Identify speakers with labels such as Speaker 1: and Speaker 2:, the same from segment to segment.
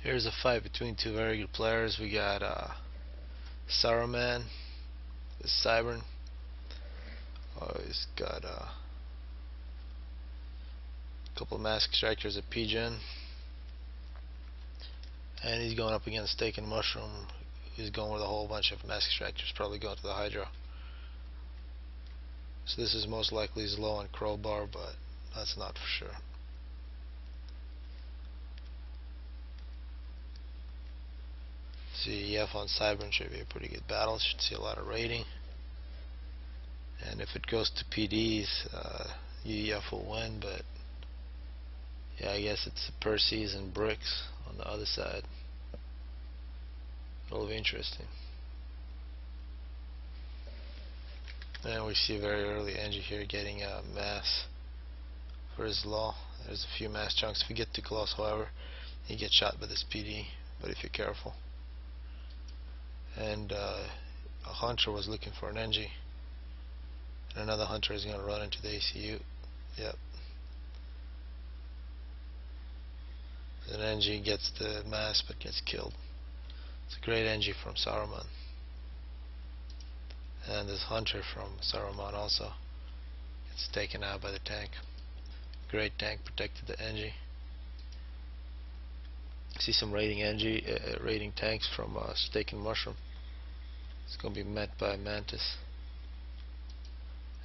Speaker 1: Here's a fight between two very good players. We got Saruman, the cybran. He's got a couple of mask extractors at PGen, and he's going up against Steaknmushroom. He's going with a whole bunch of mask extractors, probably going to the Hydra. So this is most likely he's low on crowbar, but that's not for sure. CEF on Cybran should be a pretty good battle. Should see a lot of rating, and if it goes to PDs, UEF will win. But yeah, I guess it's Percy's and bricks on the other side. It'll be interesting. And we see very early Engie here getting a mass for his low. There's a few mass chunks. If you get too close, however, you get shot by this PD. But if you're careful. And a hunter was looking for an Engie, and another hunter is going to run into the ACU. Yep. An Engie gets the mass but gets killed. It's a great Engie from Saruman. And this hunter from Saruman also gets taken out by the tank. Great tank protected the Engie. See some rating rating tanks from Steaknmushroom. It's going to be met by Mantis.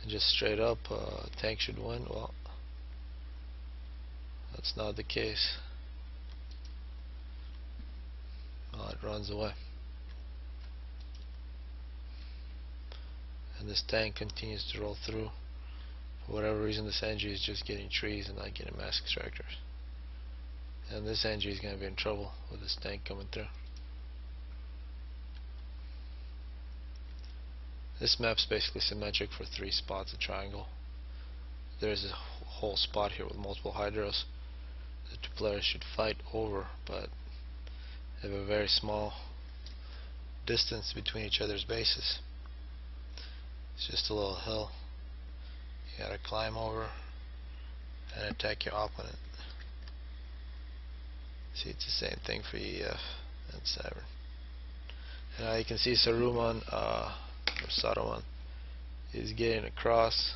Speaker 1: And just straight up, tank should win. Well, that's not the case. Well, it runs away. And this tank continues to roll through. For whatever reason, this Engie is just getting trees and not getting mask extractors. And this Engie is going to be in trouble with this tank coming through. This map's basically symmetric for 3 spots, a triangle. There's a whole spot here with multiple hydros. The 2 players should fight over, but they have a very small distance between each other's bases. It's just a little hill. You gotta climb over and attack your opponent. See, it's the same thing for EF and Cybran. Now you can see Saruman or Saruman is getting across.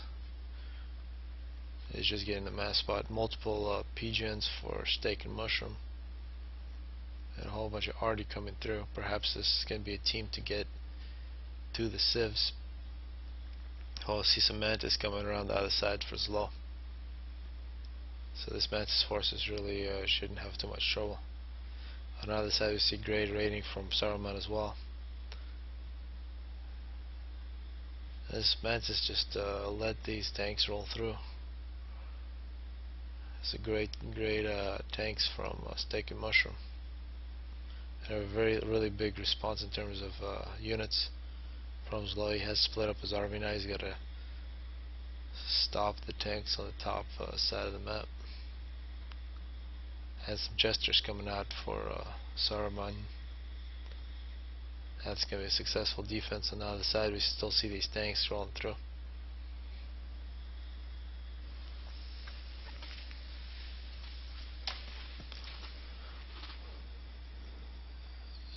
Speaker 1: He's just getting the mass spot. Multiple PGens for Steaknmushroom, and a whole bunch of Arty coming through. Perhaps this is going to be a team to get to the civs. Oh, I see some Mantis coming around the other side for Zlo. So this Mantis forces really shouldn't have too much trouble. On the other side we see great rating from Saruman as well. This Mantis just let these tanks roll through. It's a great tanks from Steaknmushroom. They have a really big response in terms of units from Zlo. He has split up his army now. He's got to stop the tanks on the top side of the map. Has some jesters coming out for Saruman. That's going to be a successful defense. On the other side we still see these tanks rolling through.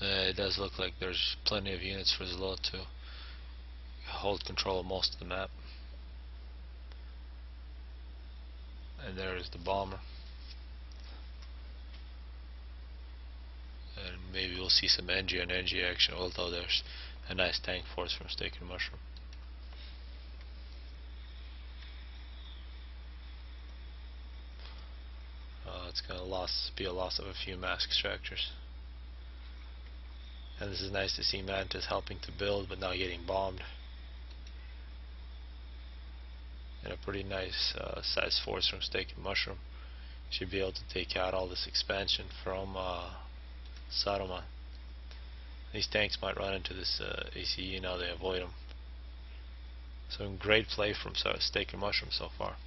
Speaker 1: It does look like there's plenty of units for Zlo to hold control of most of the map. And there's the bomber. And maybe we'll see some Engie and Engie action, although there's a nice tank force from Steaknmushroom. It's going to be a loss of a few mask extractors. And this is nice to see Mantis helping to build but not getting bombed. And a pretty nice size force from Steaknmushroom. Should be able to take out all this expansion from Saruman. These tanks might run into this ACE, now they avoid them. So great play from Steaknmushroom so far.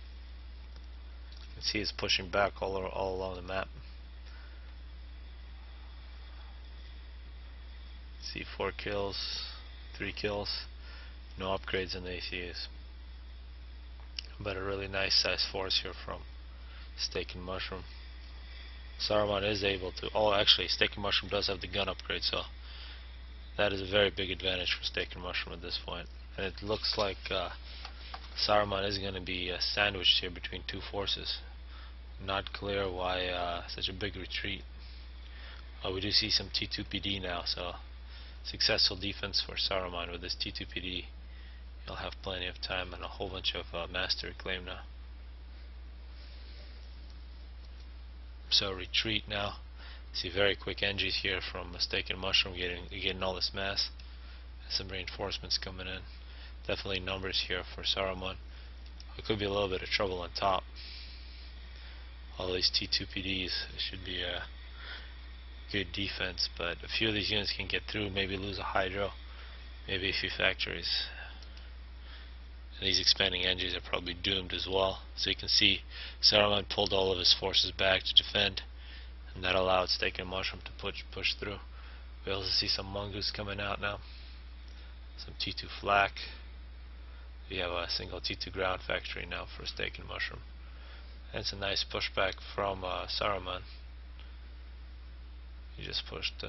Speaker 1: You can see it's pushing back all along the map. See 4 kills, 3 kills, no upgrades in the ACs. But a really nice size force here from Steaknmushroom.
Speaker 2: Saruman is able to. Oh, actually, Steaknmushroom does have the gun upgrade, so that is a very big advantage for Steaknmushroom at this point. And it looks like Saruman is going to be sandwiched here between two forces. Not clear why such a big retreat. We do see some T2PD now, so successful defense for Saruman with this T2PD. You'll have plenty of time and a whole bunch of mastery claim now. So retreat now. See very quick NGs here from Steaknmushroom getting all this mass. Some reinforcements coming in. Definitely numbers here for Saruman. It could be a little bit of trouble on top. All these T2PDs should be a good defense, but a few of these units can get through, maybe lose a hydro, maybe a few factories. And these expanding NGs are probably doomed as well. So you can see Saruman pulled all of his forces back to defend, and that allowed Steaknmushroom to push through. We also see some mongoose coming out now, some T2 flak. We have a single T2 ground factory now for Steaknmushroom. And it's a nice pushback from Saruman. He just pushed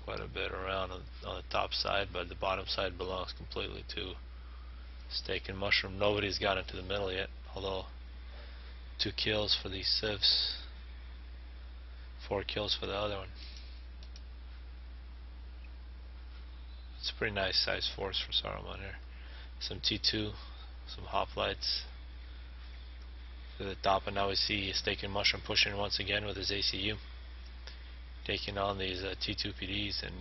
Speaker 2: quite a bit around on the top side, but the bottom side belongs completely to Steaknmushroom. Nobody's got into the middle yet, although 2 kills for these civs, 4 kills for the other one. It's a pretty nice size force for Saruman here. Some T2, some hoplites to the top, and now we see Steaknmushroom pushing once again with his ACU, taking on these T2PDs, and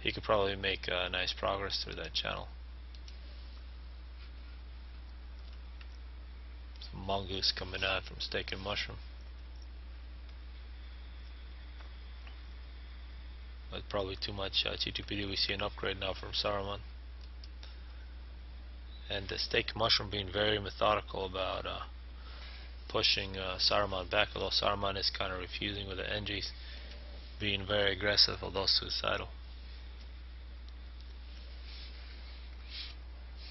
Speaker 2: he could probably make nice progress through that channel. Some mongoose coming out from Steaknmushroom. But probably too much T2PD. We see an upgrade now from Saruman. And the Steaknmushroom being very methodical about pushing Saruman back, although Saruman is kind of refusing with the NGs, being very aggressive, although suicidal.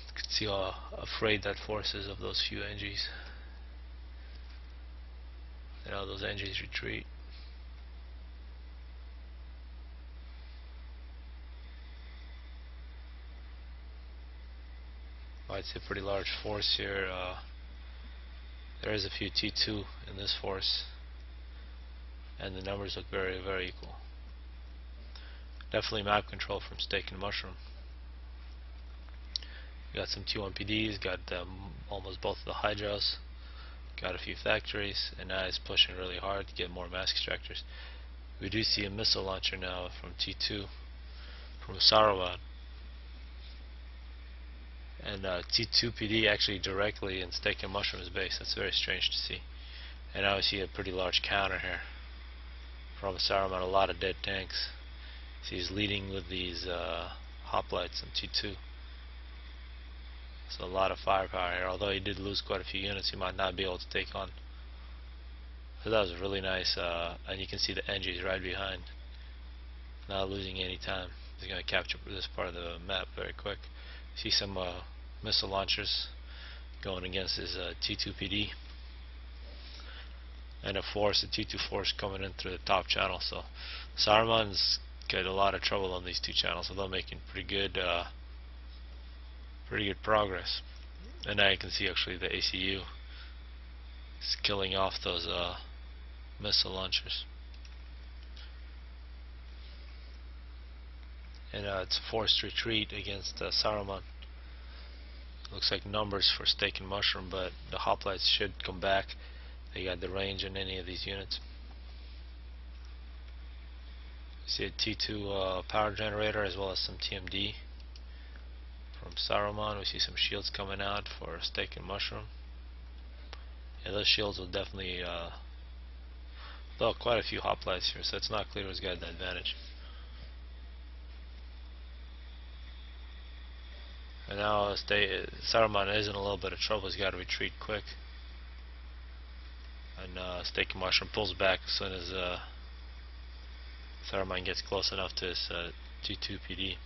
Speaker 2: You can see how afraid that force is of those few NGs. And how those NGs retreat. I'd say a pretty large force here. There is a few T2 in this force, and the numbers look very, very equal. Definitely map control from Steaknmushroom. Got some T1PDs, got almost both of the hydros, got a few factories, and now he's pushing really hard to get more mass extractors. We do see a missile launcher now from T2 from Saruman. And T2PD actually directly in Steaknmushroom's base. That's very strange to see. And now we see a pretty large counter here from Saruman, a lot of dead tanks. So he's leading with these hoplites and T2. So a lot of firepower here. Although he did lose quite a few units, he might not be able to take on. So that was really nice. And you can see the NGs right behind. Not losing any time. He's going to capture this part of the map very quick. See some missile launchers going against his T2PD, and a T2 force coming in through the top channel. So Saruman's got a lot of trouble on these two channels, although making pretty good progress. And now you can see actually the ACU is killing off those missile launchers. And it's a forced retreat against Saruman. Looks like numbers for Steaknmushroom, but the hoplites should come back. They got the range in any of these units. See a T2 power generator as well as some TMD from Saruman. We see some shields coming out for Steaknmushroom. Yeah, those shields will definitely though quite a few hoplites here, so it's not clear who's got the advantage. And now Saruman is in a little bit of trouble. He's got to retreat quick. And Steaknmushroom pulls back as soon as Saruman gets close enough to his T2PD.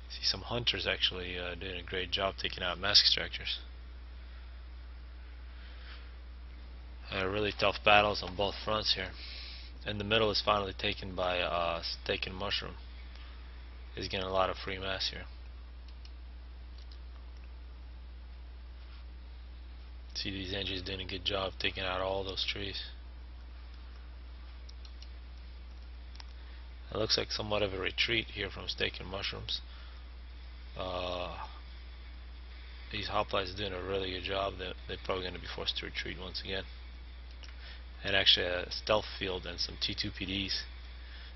Speaker 2: See some hunters actually doing a great job taking out mass extractors. Really tough battles on both fronts here. And the middle is finally taken by Steaknmushroom. He's getting a lot of free mass here. See, these engines doing a good job taking out all those trees. It looks like somewhat of a retreat here from Steaknmushrooms. These hoplites are doing a really good job. They're probably going to be forced to retreat once again. And actually a stealth field and some T2 PDs.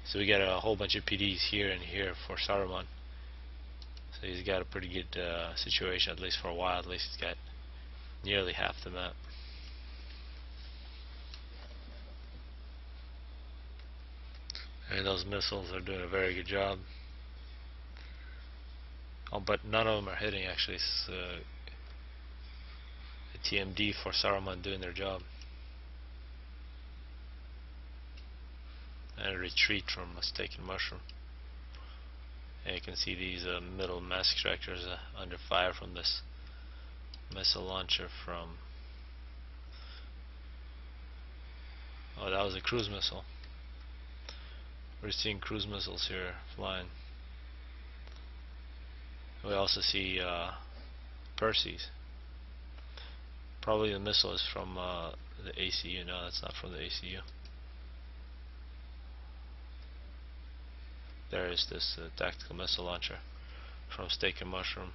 Speaker 2: So we got a whole bunch of PDs here and here for Saruman. So he's got a pretty good situation, at least for a while. At least he's got nearly half the map. And those missiles are doing a very good job. Oh, but none of them are hitting actually. It's a TMD for Saruman doing their job. And a retreat from a Steaknmushroom. And you can see these middle mass extractors under fire from this missile launcher from... Oh, that was a cruise missile. We're seeing cruise missiles here flying. We also see Percy's. Probably the missile is from the ACU. No, that's not from the ACU. There is this tactical missile launcher from Steaknmushroom,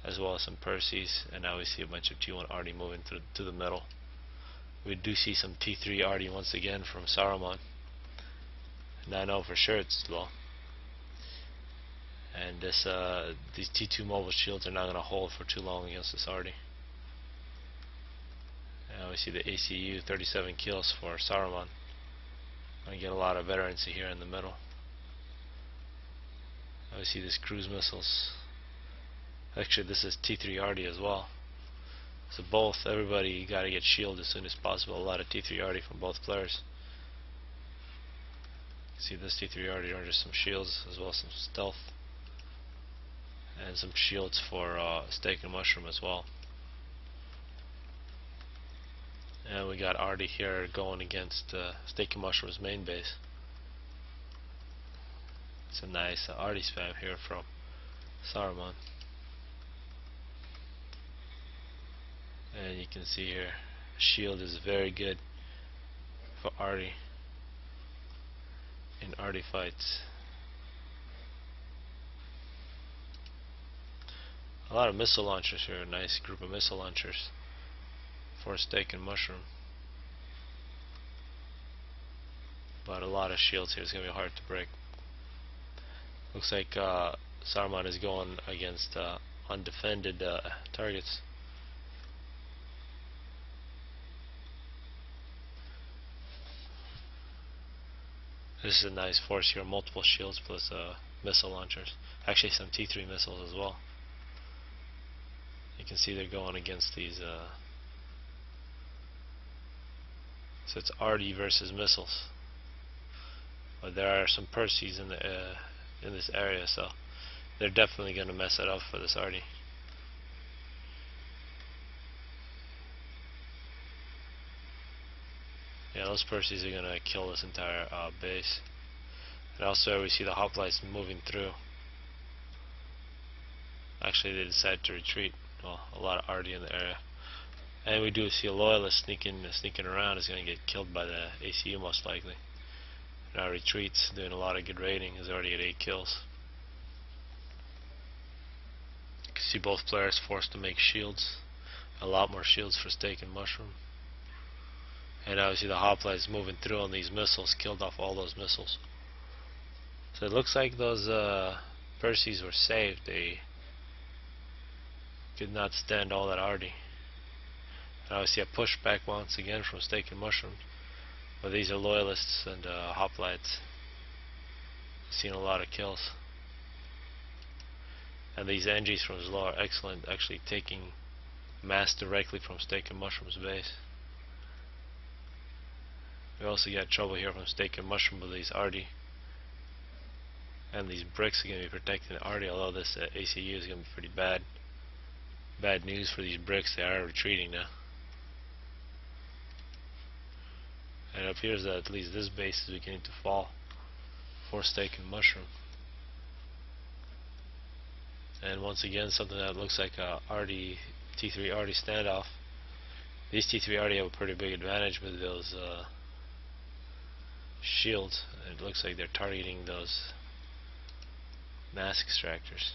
Speaker 2: as well as some Percy's, and now we see a bunch of T1 RD moving to the middle. We do see some T3 RD once again from Saruman. Now I know for sure it's slow. And these T2 mobile shields are not going to hold for too long against this RD. Now we see the ACU 37 kills for Saruman. Going to get a lot of veterancy here in the middle. Now we see these cruise missiles. Actually, this is T3 RD as well. So everybody got to get shielded as soon as possible. A lot of T3 RD from both players. See this T3 RD are just some shields as well as some stealth. And some shields for Steaknmushroom as well. And we got RD here going against Steaknmushroom's main base. It's a nice RD spam here from Saruman. And you can see here, shield is very good for RD in RD fights. A lot of missile launchers here, a nice group of missile launchers for Steaknmushroom. But a lot of shields here, it's going to be hard to break. Looks like Saruman is going against undefended targets. This is a nice force here, multiple shields plus missile launchers. Actually some T3 missiles as well. You can see they're going against these so it's RD versus missiles. But there are some Percy's in this area, so they're definitely going to mess it up for this RD. Yeah, those Percy's are going to kill this entire base. And also we see the hoplites moving through. Actually they decided to retreat. Well, a lot of RD in the area. And we do see a loyalist sneaking around. Is going to get killed by the ACU most likely. Now retreats, doing a lot of good raiding. He's already at 8 kills. You can see both players forced to make shields. A lot more shields for Steaknmushroom. And now we see the hoplites moving through on these missiles, killed off all those missiles. So it looks like those Percy's were saved. They could not stand all that RD. Now we see a pushback once again from Steaknmushroom. But these are loyalists and hoplites. Seen a lot of kills. And these NGs from Zlo are excellent, actually taking mass directly from Steaknmushroom's base. We also got trouble here from Steaknmushroom with these RD. And these bricks are going to be protecting the RD, although this ACU is going to be pretty bad. Bad news for these bricks, they are retreating now. it appears that at least this base is beginning to fall for Steaknmushroom. And once again, something that looks like a T3 RD standoff. These T3 RD have a pretty big advantage with those shields. It looks like they're targeting those mass extractors.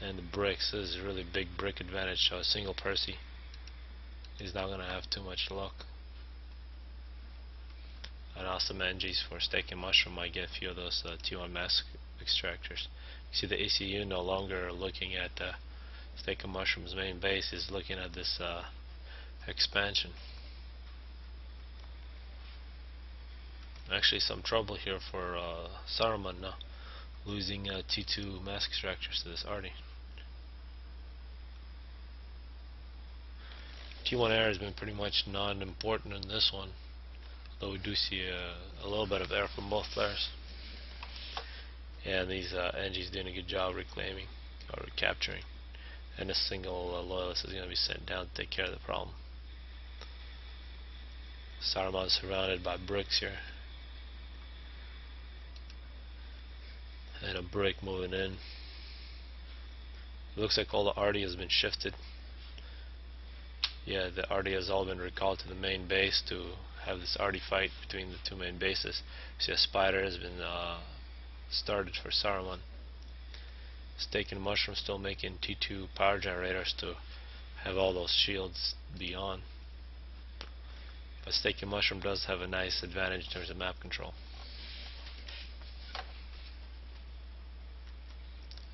Speaker 2: And the bricks, this is a really big brick advantage, so a single Percy is not going to have too much luck. And awesome NGs for Steaknmushroom might get a few of those T1 mass extractors. You see the ACU no longer looking at Steaknmushroom's main base, is looking at this expansion. Actually some trouble here for Saruman now, losing T2 mass extractors to this Arty. T1 air has been pretty much non-important in this one, though we do see a little bit of air from both players. And these NGs doing a good job reclaiming or recapturing, and a single loyalist is going to be sent down to take care of the problem. Saruman is surrounded by bricks here, and a brick moving in. It looks like all the RD has been shifted. Yeah, the RD has all been recalled to the main base to have this RD fight between the two main bases. See, a spider has been started for Saruman. Steaknmushroom still making T2 power generators to have all those shields be on. But Steaknmushroom does have a nice advantage in terms of map control.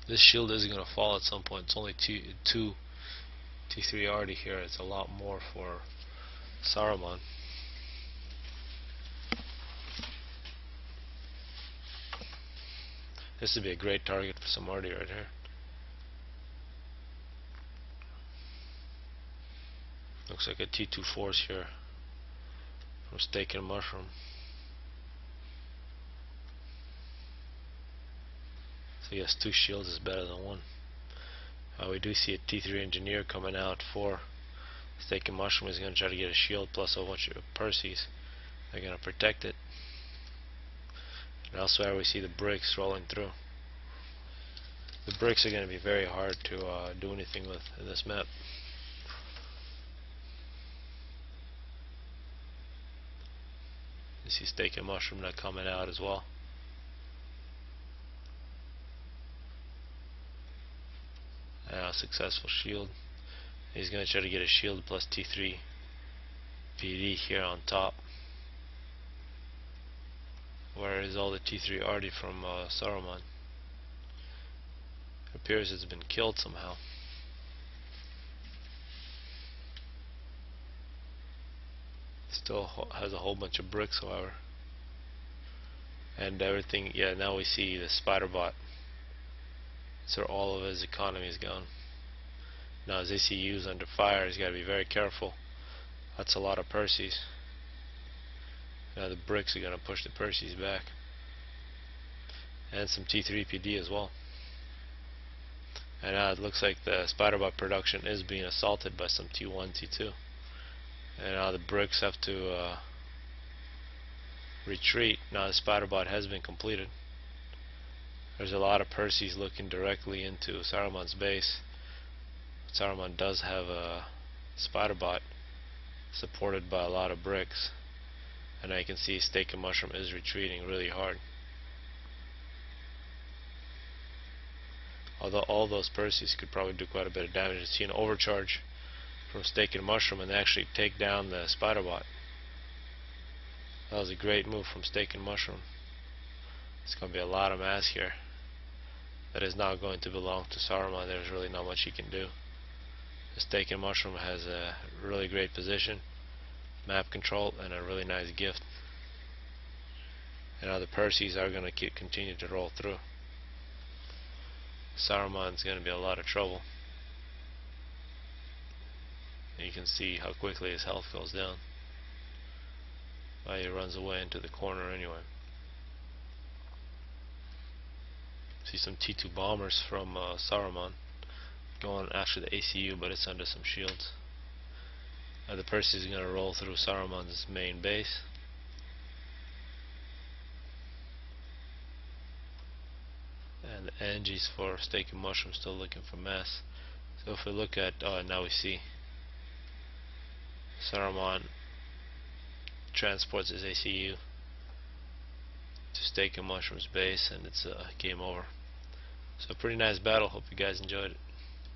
Speaker 2: This shield is going to fall at some point. It's only two T3 RD here. It's a lot more for Saruman. This would be a great target for some RD right here. Looks like a T2 force here from Steaknmushroom. So yes, two shields is better than one. We do see a T3 engineer coming out for Steaknmushroom. Is going to try to get a shield plus a bunch of Percys. They're going to protect it. And elsewhere we see the bricks rolling through. The bricks are going to be very hard to do anything with in this map. You see Steaknmushroom not coming out as well. Successful shield. He's going to try to get a shield plus T3 PD here on top. Where is all the T3 RD from Saruman? It appears it's been killed somehow. Still has a whole bunch of bricks, however. And everything, yeah, now we see the spider bot. So all of his economy is gone. Now his ACU is under fire. He's got to be very careful. That's a lot of Percys. Now the bricks are going to push the Percys back. And some T3 PD as well. And now it looks like the spiderbot production is being assaulted by some T1, T2. And now the bricks have to retreat. Now the spiderbot has been completed. There's a lot of Percys looking directly into Saruman's base. Saruman does have a spiderbot supported by a lot of bricks. And I can see Steaknmushroom is retreating really hard. Although all those Percys could probably do quite a bit of damage. You see an overcharge from Steaknmushroom and they actually take down the spiderbot. That was a great move from Steaknmushroom. It's going to be a lot of mass here. That is now going to belong to Saruman. There's really not much he can do. The Steaknmushroom has a really great position, map control, and a really nice gift. And now the Percys are going to continue to roll through. Saruman's going to be a lot of trouble. And you can see how quickly his health goes down. Well, he runs away into the corner anyway. See some T2 bombers from Saruman going after the ACU, but it's under some shields. The Percy is going to roll through Saruman's main base. And the NGs for Steaknmushroom still looking for mass. So if we look at, now we see Saruman transports his ACU to Steaknmushroom's base, and it's game over. So pretty nice battle. Hope you guys enjoyed it.